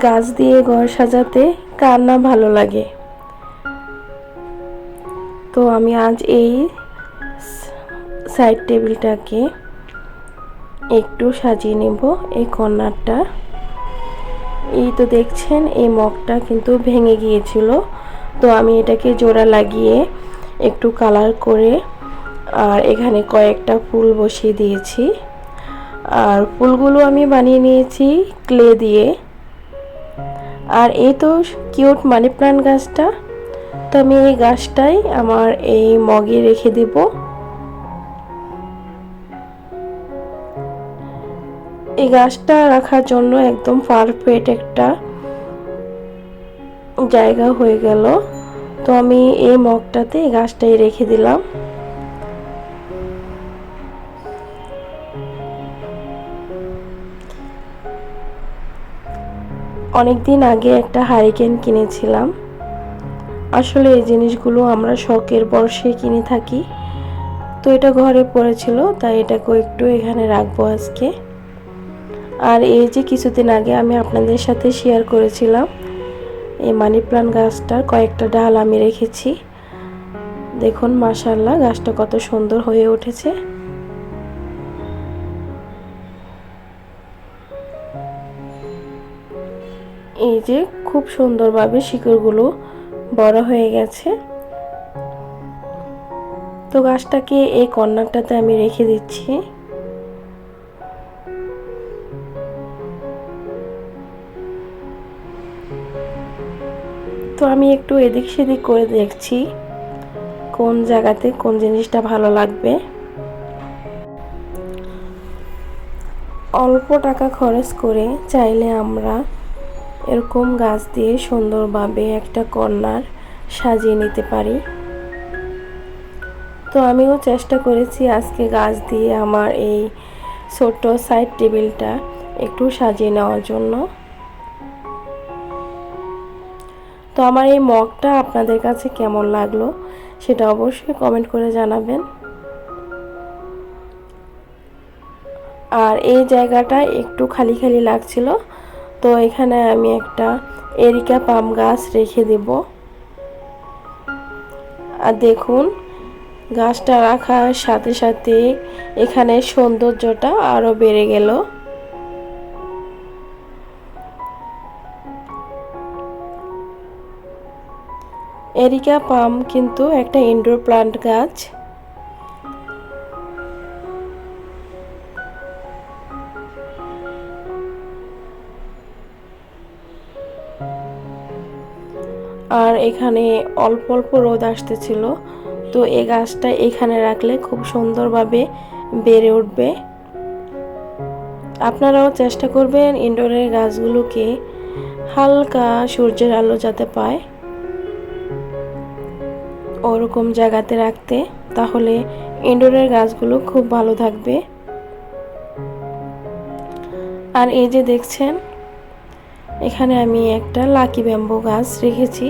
গাছ দিয়ে ঘর সাজাতে কার না ভালো লাগে। তো আমি আজ এই সাইড টেবিলটাকে একটু সাজিয়ে নেব। এই কর্নারটা, এই তো দেখছেন এই মগটা কিন্তু ভেঙে গিয়েছিল, তো আমি এটাকে জোড়া লাগিয়ে একটু কালার করে আর এখানে কয়েকটা ফুল বসিয়ে দিয়েছি। আর ফুলগুলো আমি বানিয়ে নিয়েছি ক্লে দিয়ে। আর এই তো কিউট মানি প্ল্যান্ট গাছটা, তো আমি এই গাছটাই আমার এই মগে রেখে দেব। এই গাছটা রাখার জন্য একদম পারফেক্ট একটা জায়গা হয়ে গেল। তো আমি এই মগটাতে এই গাছটাই রেখে দিলাম। অনেকদিন আগে একটা হারিকেন কিনেছিলাম। আসলে এই জিনিসগুলো আমরা শখের বশে কিনে থাকি। তো এটা ঘরে পড়েছিল, তাই এটাকে একটু এখানে রাখবো আজকে। আর এই যে কিছুদিন আগে আমি আপনাদের সাথে শেয়ার করেছিলাম এই মানি প্ল্যান্ট গাছটার কয়েকটা ডাল আমি রেখেছি। দেখুন মাশাআল্লাহ গাছটা কত সুন্দর হয়ে উঠেছে। এই যে খুব সুন্দরভাবে শিকড়গুলো বড় হয়ে গেছে। তো গাছটাকে এই কর্নারটাতে আমি রেখে দিচ্ছি। তো আমি একটু এদিক সেদিক করে দেখছি কোন জায়গাতে কোন জিনিসটা ভালো লাগবে। অল্প টাকা খরচ করে চাইলে আমরা এরকম গাছ দিয়ে সুন্দরভাবে একটা কর্নার সাজিয়ে নিতে পারি। তো আমিও চেষ্টা করেছি আজকে গাছ দিয়ে আমার এই ছোট্ট সাইড টেবিলটা একটু সাজিয়ে নেওয়ার জন্য। তো আমার এই মগটা আপনাদের কাছে কেমন লাগলো সেটা অবশ্যই কমেন্ট করে জানাবেন। আর এই জায়গাটা একটু খালি খালি লাগছিল, তো এখানে আমি একটা এরিকা পাম গাছ রেখে দেব। আর দেখুন গাছটা রাখার সাথে সাথে এখানে সৌন্দর্যটা আরো বেড়ে গেল। এরিকা পাম কিন্তু একটা ইনডোর প্লান্ট গাছ। আর এখানে অল্প অল্প রোদ আসতেছিল, তো এই গাছটা এখানে রাখলে খুব সুন্দরভাবে বেড়ে উঠবে। আপনারাও চেষ্টা করবেন ইনডোরের গাছগুলোকে হালকা সূর্যের আলো যাতে পায় ওরকম জায়গাতে রাখতে, তাহলে ইনডোরের গাছগুলো খুব ভালো থাকবে। আর এই যে দেখছেন এখানে আমি একটা লাকি ব্যাম্বু গাছ রেখেছি।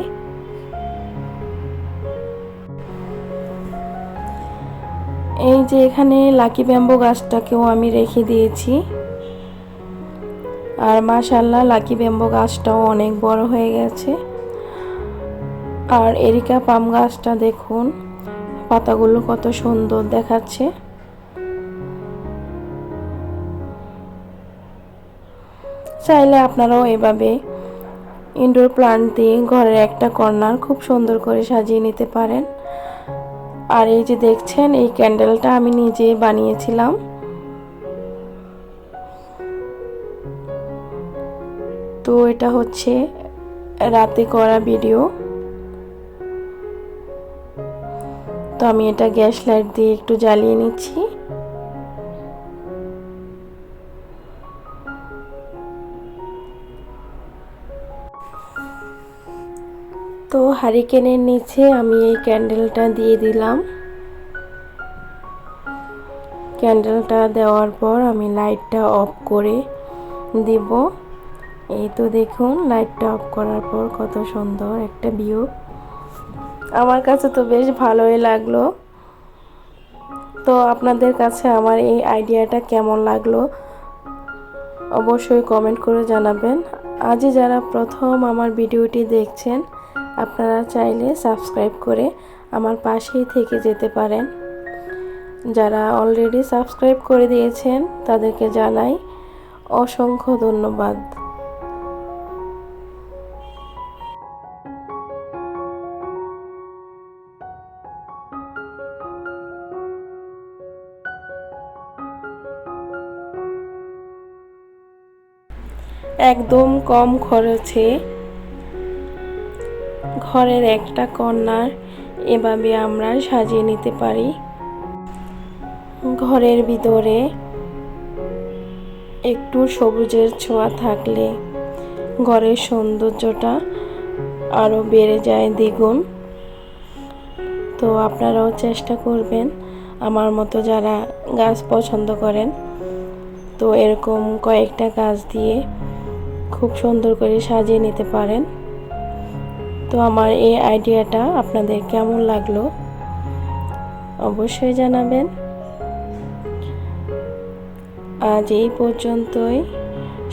এই যে এখানে লাকি ব্যাম্বু গাছটাকেও আমি রেখে দিয়েছি। আর মাশাআল্লাহ লাকি ব্যাম্বু গাছটাও অনেক বড় হয়ে গেছে। আর এরিকা পাম গাছটা দেখুন পাতাগুলো কত সুন্দর দেখাচ্ছে। চাইলে আপনারাও এভাবে ইনডোর প্লান্ট দিয়ে ঘরের একটা কর্নার খুব সুন্দর করে সাজিয়ে নিতে পারেন। আর এই যে দেখছেন এই ক্যান্ডেলটা আমি নিজে বানিয়েছিলাম। তো এটা হচ্ছে রাতে করা ভিডিও। তো আমি এটা গ্যাস লাইট দিয়ে একটু জ্বালিয়ে নিচ্ছি। তো হারিকেনের নিচে আমি এই ক্যান্ডেলটা দিয়ে দিলাম। ক্যান্ডেলটা দেওয়ার পর আমি লাইটটা অফ করে দিব। এই তো দেখুন লাইটটা অফ করার পর কত সুন্দর একটা ভিউ। আমার কাছে তো বেশ ভালোই লাগলো। তো আপনাদের কাছে আমার এই আইডিয়াটা কেমন লাগলো অবশ্যই কমেন্ট করে জানাবেন। আজই যারা প্রথম আমার ভিডিওটি দেখছেন, আপনারা চাইলে সাবস্ক্রাইব করে আমার পাশেই থেকে যেতে পারেন। যারা অলরেডি সাবস্ক্রাইব করে দিয়েছেন তাদেরকে জানাই অসংখ্য ধন্যবাদ। একদম কম খরচে ঘরের একটা কর্নার এভাবে আমরা সাজিয়ে নিতে পারি। ঘরের ভিতরে একটু সবুজের ছোঁয়া থাকলে ঘরের সৌন্দর্যটা আরও বেড়ে যায় দ্বিগুণ। তো আপনারাও চেষ্টা করবেন আমার মতো যারা গাছ পছন্দ করেন, তো এরকম কয়েকটা গাছ দিয়ে খুব সুন্দর করে সাজিয়ে নিতে পারেন। তো আমার এই আইডিয়াটা আপনাদের কেমন লাগলো অবশ্যই জানাবেন। আজ এই পর্যন্তই।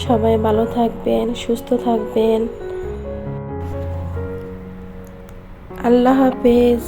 সবাই ভালো থাকবেন, সুস্থ থাকবেন। আল্লাহ হাফেজ।